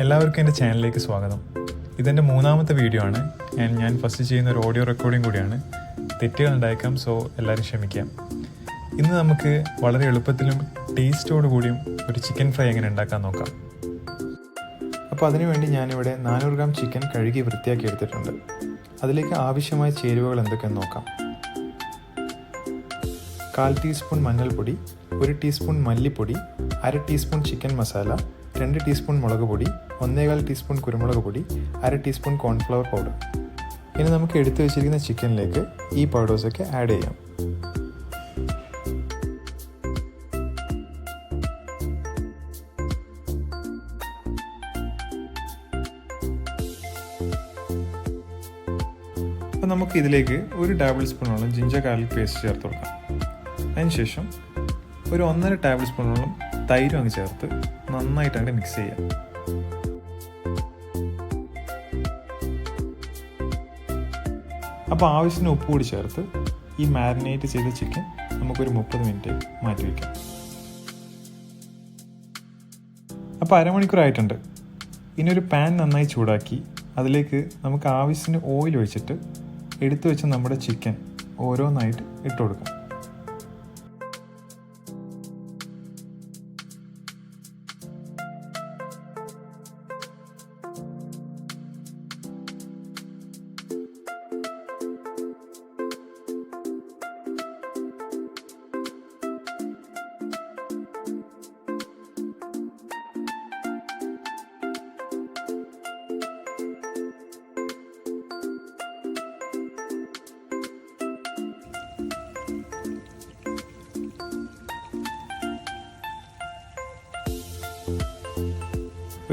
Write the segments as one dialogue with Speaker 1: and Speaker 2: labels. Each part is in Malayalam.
Speaker 1: എല്ലാവർക്കും എൻ്റെ ചാനലിലേക്ക് സ്വാഗതം. ഇതെൻ്റെ മൂന്നാമത്തെ വീഡിയോ ആണ്. ഞാൻ ഫസ്റ്റ് ചെയ്യുന്ന ഒരു ഓഡിയോ റെക്കോർഡിംഗ് കൂടിയാണ്. തെറ്റുകൾ ഉണ്ടായേക്കാം, സോ എല്ലാവരും ക്ഷമിക്കാം. ഇന്ന് നമുക്ക് വളരെ എളുപ്പത്തിലും ടേസ്റ്റോടു കൂടിയും ഒരു ചിക്കൻ ഫ്രൈ എങ്ങനെ ഉണ്ടാക്കാൻ നോക്കാം. അപ്പോൾ അതിനുവേണ്ടി ഞാനിവിടെ 400 ഗ്രാം ചിക്കൻ കഴുകി വൃത്തിയാക്കി എടുത്തിട്ടുണ്ട്. അതിലേക്ക് ആവശ്യമായ ചേരുവകൾ എന്തൊക്കെയെന്ന് നോക്കാം. 1/4 ടീസ്പൂൺ മഞ്ഞൾപ്പൊടി, 1 ടീസ്പൂൺ മല്ലിപ്പൊടി, 1/2 ടീസ്പൂൺ ചിക്കൻ മസാല, 2 ടീസ്പൂൺ മുളക് പൊടി, 1/4 ടീസ്പൂൺ കുരുമുളക് പൊടി, 1/2 ടീസ്പൂൺ കോൺഫ്ലവർ പൗഡർ. ഇനി നമുക്ക് എടുത്തു വെച്ചിരിക്കുന്ന ചിക്കനിലേക്ക് ഈ പൗഡേഴ്സൊക്കെ ആഡ് ചെയ്യാം. അപ്പോൾ നമുക്ക് ഇതിലേക്ക് 1 ടേബിൾ സ്പൂണോളം ജിഞ്ചർ ഗാർലിക് പേസ്റ്റ് ചേർത്ത് കൊടുക്കാം. അതിനുശേഷം ഒരു 1.5 ടേബിൾ സ്പൂണോളം തൈരും അങ്ങ് ചേർത്ത് നന്നായിട്ട് അങ്ങ് മിക്സ് ചെയ്യാം. അപ്പോൾ ആവശ്യത്തിന് ഉപ്പ് കൂടി ചേർത്ത് ഈ മാരിനേറ്റ് ചെയ്ത ചിക്കൻ നമുക്കൊരു 30 മിനിറ്റ് മാറ്റി വയ്ക്കാം. അപ്പോൾ അരമണിക്കൂറായിട്ടുണ്ട്. ഇനി ഒരു പാൻ നന്നായി ചൂടാക്കി അതിലേക്ക് നമുക്ക് ആവശ്യത്തിന് ഓയിൽ ഒഴിച്ചിട്ട് എടുത്തു വെച്ച് നമ്മുടെ ചിക്കൻ ഓരോന്നായിട്ട് ഇട്ട് കൊടുക്കാം.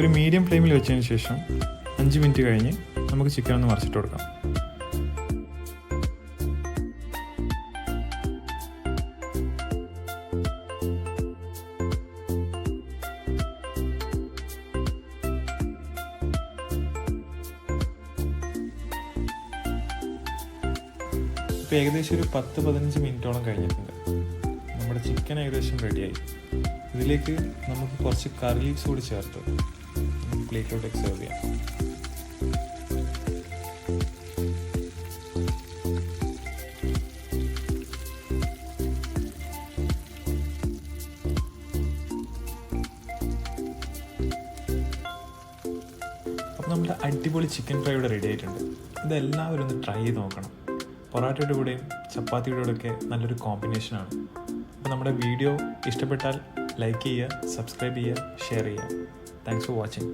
Speaker 1: ഒരു മീഡിയം ഫ്ലെയിമിൽ വെച്ചതിന് ശേഷം 5 മിനിറ്റ് കഴിഞ്ഞ് നമുക്ക് ചിക്കൻ ഒന്ന് മറിച്ചിട്ട് കൊടുക്കാം. ഇപ്പോൾ ഏകദേശം ഒരു 10-15 മിനിറ്റോളം കഴിഞ്ഞിട്ടുണ്ട്. നമ്മുടെ ചിക്കൻ ഏകദേശം റെഡിയായി. ഇതിലേക്ക് നമുക്ക് കുറച്ച് കറി ലീവ്സ് കൂടി ചേർത്ത് പ്ലേറ്റിലോട്ട് സെർവ് ചെയ്യാം. അപ്പോൾ നമ്മുടെ അടിപൊളി ചിക്കൻ ഫ്രൈ ഇവിടെ റെഡി ആയിട്ടുണ്ട്. ഇതെല്ലാവരും ഒന്ന് ട്രൈ ചെയ്ത് നോക്കണം. പൊറാട്ടയുടെ കൂടെയും ചപ്പാത്തിയുടെ കൂടെയൊക്കെ നല്ലൊരു കോമ്പിനേഷനാണ്. അപ്പോൾ നമ്മുടെ വീഡിയോ ഇഷ്ടപ്പെട്ടാൽ ലൈക്ക് ചെയ്യുക, സബ്സ്ക്രൈബ് ചെയ്യുക, ഷെയർ ചെയ്യുക. Thanks for watching.